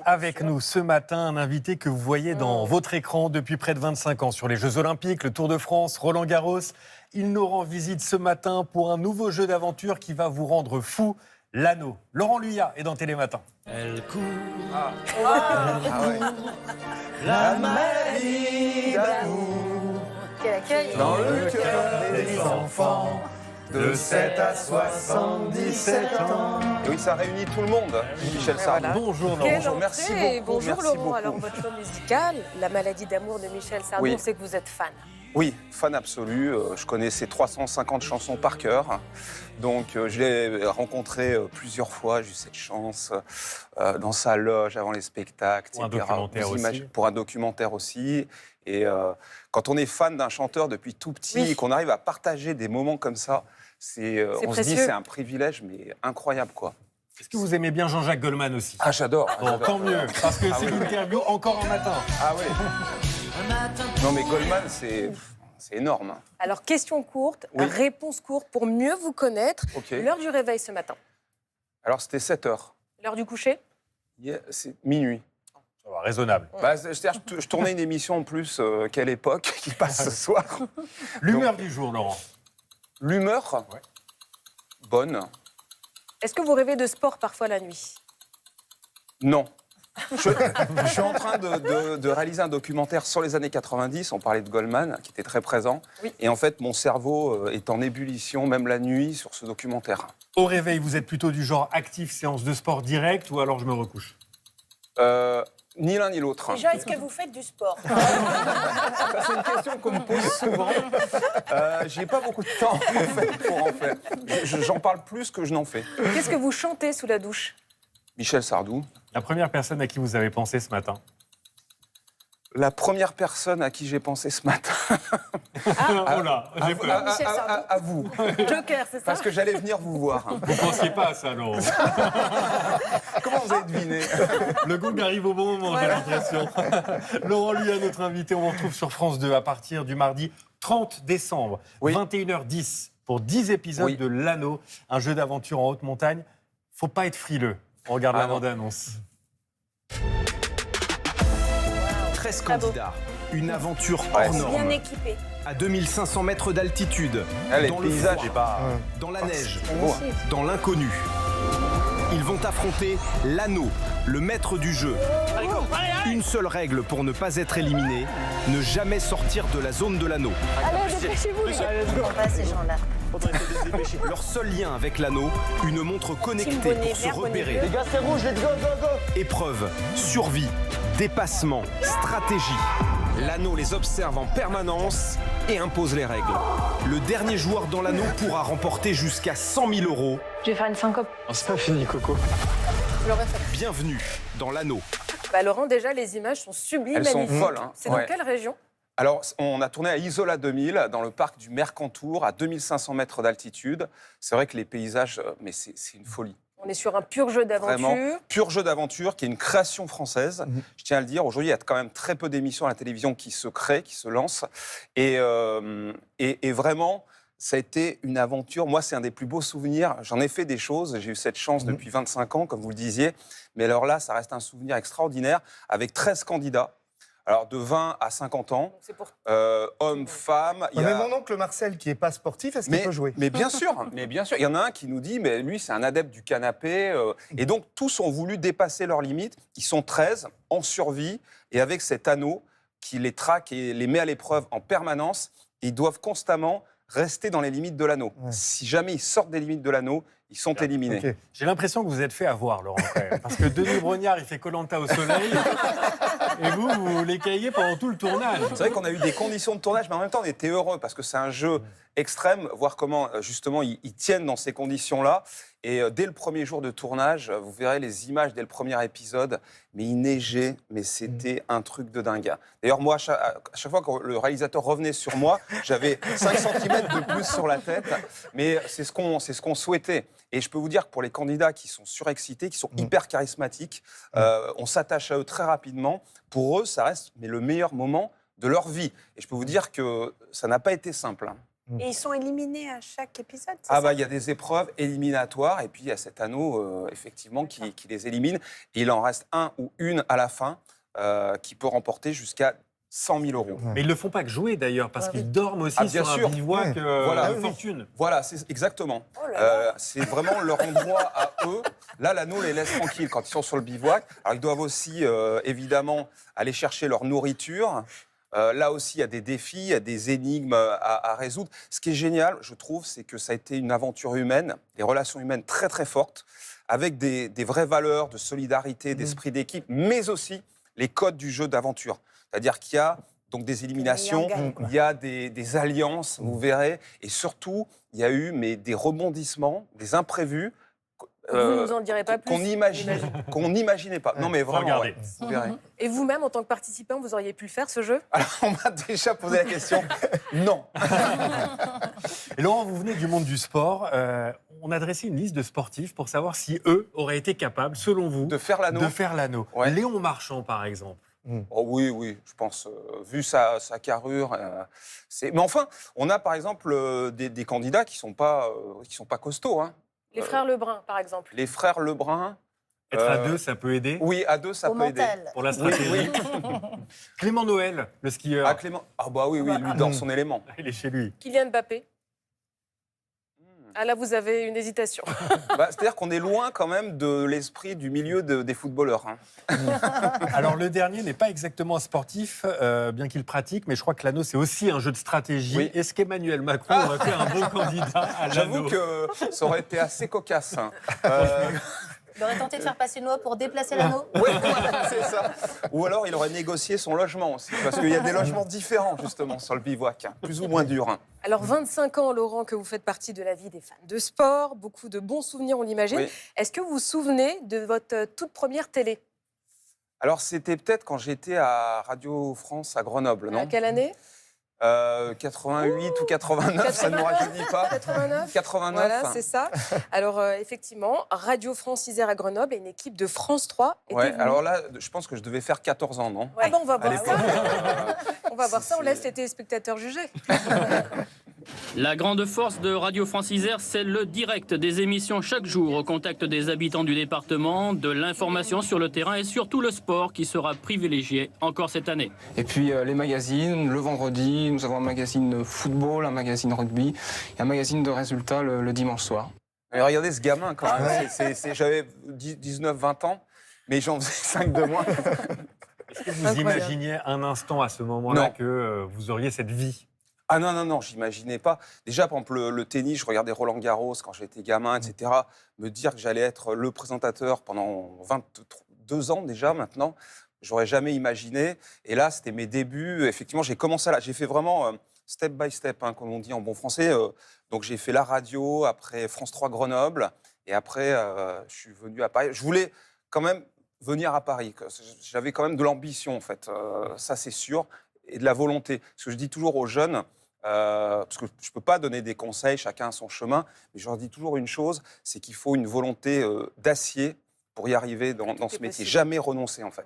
Avec nous ce matin, un invité que vous voyez dans votre écran depuis près de 25 ans sur les Jeux Olympiques, le Tour de France, Roland Garros. Il nous rend visite ce matin pour un nouveau jeu d'aventure qui va vous rendre fou, l'anneau. Laurent Luyat est dans Télématin. Elle court, la maladie d'amour Quel accueil. dans le cœur des enfants de 7 à 77 ans. Et oui, ça réunit tout le monde, Michel Sardou. Voilà. Bonjour Laurent. Quelle Bonjour, merci entrée. beaucoup, Bonjour merci Laurent. beaucoup. Alors votre choix musical, La maladie d'amour de Michel Sardou, Oui. on sait que vous êtes fan. Oui, fan absolu. Je connais ses 350 chansons par cœur. Donc, je l'ai rencontré plusieurs fois. J'ai eu cette chance dans sa loge avant les spectacles, Pour un etc. documentaire aussi. Pour un documentaire aussi. Et quand on est fan d'un chanteur depuis tout petit Oui. et qu'on arrive à partager des moments comme ça, on se dit précieux. c'est un privilège, mais incroyable, quoi. Est-ce que vous aimez bien Jean-Jacques Goldman aussi? Ah, j'adore. Bon, tant mieux, parce que c'est oui. une interview encore un matin. Ah ouais. Non, mais Goldman, c'est énorme. Alors question courte, Oui. réponse courte pour mieux vous connaître. Ok. L'heure du réveil ce matin. Alors, c'était 7 heures. L'heure du coucher. C'est minuit. Ça va, raisonnable. C'est-à-dire, je tournais une émission en plus, quelle époque, qui passe ce soir. L'humeur du jour, Laurent. L'humeur, Ouais. bonne. Est-ce que vous rêvez de sport parfois la nuit? Non. Je suis en train de réaliser un documentaire sur les années 90. On parlait de Goldman, qui était très présent. Oui. Et en fait, mon cerveau est en ébullition, même la nuit, sur ce documentaire. Au réveil, vous êtes plutôt du genre actif, séance de sport direct, ou alors je me recouche? Ni l'un ni l'autre. Déjà, est-ce que vous faites du sport? Ça, c'est une question qu'on me pose souvent. J'ai pas beaucoup de temps, en fait, pour en faire. J'en parle plus que je n'en fais. Qu'est-ce que vous chantez sous la douche? Michel Sardou. La première personne à qui vous avez pensé ce matin? La première personne à qui j'ai pensé ce matin. Oh là, j'ai peur. Michel Sardou. À vous. Joker, c'est ça? Parce que j'allais venir vous voir. Vous ne pensiez pas à ça, Laurent. Comment vous avez deviné? Le gong arrive au bon moment, j'ai l'impression. Laurent Luyat, notre invité, on vous retrouve sur France 2 à partir du mardi 30 décembre, Oui. 21h10, pour 10 épisodes Oui. de L'Anneau, un jeu d'aventure en haute montagne. Faut pas être frileux. On regarde Ah la non. bande-annonce. 13 Bravo. candidats, une aventure Ouais, hors c'est norme, Bien équipé. à 2500 mètres d'altitude, Ah, les dans le paysages, froid, j'ai pas. dans la neige, Magnifique. dans l'inconnu. Ils vont affronter l'anneau, le maître du jeu. Une seule règle pour ne pas être éliminé, ne jamais sortir de la zone de l'anneau. Allez, dépêchez-vous. Ils sont pas ces gens-là. Leur seul lien avec l'anneau, une montre Team connectée bonnet pour se vert, bonnet repérer. bleu. gars, c'est rouge, let's go, go, go. Épreuve, survie, dépassement, stratégie. L'anneau les observe en permanence et impose les règles. Le dernier joueur dans l'anneau pourra remporter jusqu'à 100 000 €. Je vais faire une syncope. C'est pas fini, Coco. L'aurait fait. Bienvenue dans l'anneau. Bah, Laurent, déjà, les images sont sublimes, Elles sont magnifiques. folles, hein. C'est dans Ouais. quelle région? Alors, on a tourné à Isola 2000, dans le parc du Mercantour, à 2500 mètres d'altitude. C'est vrai que les paysages, mais c'est une folie. On est sur un pur jeu Vraiment, d'aventure. pur jeu d'aventure, qui est une création française. Je tiens à le dire, aujourd'hui, il y a quand même très peu d'émissions à la télévision qui se créent, qui se lancent. Et vraiment, ça a été une aventure. Moi, c'est un des plus beaux souvenirs. J'en ai fait des choses. J'ai eu cette chance depuis 25 ans, comme vous le disiez. Mais alors là, ça reste un souvenir extraordinaire, avec 13 candidats. Alors, de 20 à 50 ans, Donc, c'est pour... hommes, femmes. Il y Mais a- mon oncle Marcel, qui n'est pas sportif, est-ce qu'il peut jouer? mais bien sûr, il y en a un qui nous dit, mais lui, c'est un adepte du canapé. Et donc, tous ont voulu dépasser leurs limites. Ils sont 13, en survie, et avec cet anneau qui les traque et les met à l'épreuve en permanence, ils doivent constamment rester dans les limites de l'anneau. Ouais. Si jamais ils sortent des limites de l'anneau, ils sont éliminés. Ok. J'ai l'impression que vous êtes fait avoir, Laurent, quand même. Parce que Denis Brognard, il fait Koh-Lanta au soleil. Et vous les caillez pendant tout le tournage. C'est vrai qu'on a eu des conditions de tournage, mais en même temps, on était heureux parce que c'est un jeu extrême, voir comment, justement, ils tiennent dans ces conditions-là. Et dès le premier jour de tournage, vous verrez les images dès le premier épisode, mais il neigeait, mais c'était un truc de dingue. D'ailleurs, moi, à chaque fois que le réalisateur revenait sur moi, j'avais 5 cm de plus sur la tête, mais c'est ce qu'on souhaitait. Et je peux vous dire que pour les candidats qui sont surexcités, qui sont hyper charismatiques, on s'attache à eux très rapidement. Pour eux, ça reste le meilleur moment de leur vie. Et je peux vous dire que ça n'a pas été simple. Et ils sont éliminés à chaque épisode, c'est Ah ça bah il y a des épreuves éliminatoires et puis il y a cet anneau effectivement qui les élimine et il en reste un ou une à la fin qui peut remporter jusqu'à 100 000 euros. Mais ils ne le font pas que jouer d'ailleurs, parce Ah oui. qu'ils dorment aussi Ah, bien sur sûr. un bivouac Voilà. de fortune. Voilà, c'est exactement. Oh là là. C'est vraiment leur endroit à eux. Là, l'anneau les laisse tranquilles quand ils sont sur le bivouac. Alors ils doivent aussi évidemment aller chercher leur nourriture. Là aussi, il y a des défis, il y a des énigmes à résoudre. Ce qui est génial, je trouve, c'est que ça a été une aventure humaine, des relations humaines très très fortes, avec des vraies valeurs de solidarité, d'esprit d'équipe, mais aussi les codes du jeu d'aventure. C'est-à-dire qu'il y a donc des éliminations, meilleurs gagnent, il y a des alliances, vous verrez, et surtout, il y a eu des rebondissements, des imprévus. Vous ne nous en direz pas plus. Qu'on n'imaginait pas. Non mais Faut vraiment, regarder. ouais, vous verrez. Et vous-même, en tant que participant, vous auriez pu le faire, ce jeu? Alors, on m'a déjà posé la question. Non. Et Laurent, vous venez du monde du sport. On a dressé une liste de sportifs pour savoir si eux auraient été capables, selon vous, De faire l'anneau. de faire l'anneau. Ouais. Léon Marchand, par exemple. Oh oui, oui, je pense, vu sa carrure. Mais enfin, on a par exemple des candidats qui sont pas costauds. Hein. Les frères Lebrun, par exemple. Les frères Lebrun. Être à deux, ça peut aider Oui, à deux, ça Au peut aider. mental. pour la Oui, stratégie. oui. Clément Noël, le skieur, Ah, Clément. Ah bah oui, lui dans son élément. il est chez lui. Kylian Mbappé. Ah là, vous avez une hésitation. C'est-à-dire qu'on est loin quand même de l'esprit du milieu des footballeurs. Hein. Alors le dernier n'est pas exactement sportif, bien qu'il pratique, mais je crois que l'anneau, c'est aussi un jeu de stratégie. Oui. Est-ce qu'Emmanuel Macron aurait fait un bon candidat à l'anneau? J'avoue que ça aurait été assez cocasse. Hein. Il aurait tenté de faire passer une loi pour déplacer l'anneau. Oui, voilà, c'est ça. Ou alors il aurait négocié son logement aussi, parce qu'il y a des logements différents justement sur le bivouac, hein, plus ou moins durs. Hein. Alors, 25 ans, Laurent, que vous faites partie de la vie des fans de sport, beaucoup de bons souvenirs, on l'imagine. Oui. Est-ce que vous vous souvenez de votre toute première télé? Alors c'était peut-être quand j'étais à Radio France à Grenoble, À non quelle année? 88 ou 89, ça ne nous rajeunit pas. 89. 89. Voilà, c'est ça. Alors, effectivement, Radio France Isère à Grenoble et une équipe de France 3 était Ouais, venue. alors là, je pense que je devais faire 14 ans, non? Ah ben, on va À voir l'époque. ça. On va voir ça, on c'est- laisse les téléspectateurs juger. La grande force de Radio France Isère, c'est le direct des émissions chaque jour au contact des habitants du département, de l'information sur le terrain et surtout le sport qui sera privilégié encore cette année. Et puis les magazines, le vendredi, nous avons un magazine football, un magazine rugby et un magazine de résultats le dimanche soir. Mais regardez ce gamin quand même. J'avais 19-20 ans, mais j'en faisais 5 de moins. Est-ce que vous Incroyable. imaginiez un instant à ce moment-là Non. que vous auriez cette vie? Ah non, non, non, j'imaginais pas. Déjà, par exemple, le tennis, je regardais Roland Garros quand j'étais gamin, etc. Me dire que j'allais être le présentateur pendant 22 ans déjà maintenant, j'aurais jamais imaginé. Et là, c'était mes débuts. Effectivement, j'ai commencé là. J'ai fait vraiment step by step, hein, comme on dit en bon français. Donc, j'ai fait la radio, après France 3 Grenoble. Et après, je suis venu à Paris. Je voulais quand même venir à Paris. J'avais quand même de l'ambition, en fait. Ça, c'est sûr. Et de la volonté. Ce que je dis toujours aux jeunes, parce que je ne peux pas donner des conseils, chacun a son chemin, mais je leur dis toujours une chose, c'est qu'il faut une volonté d'acier pour y arriver dans ce métier. possible. Jamais renoncer, en fait.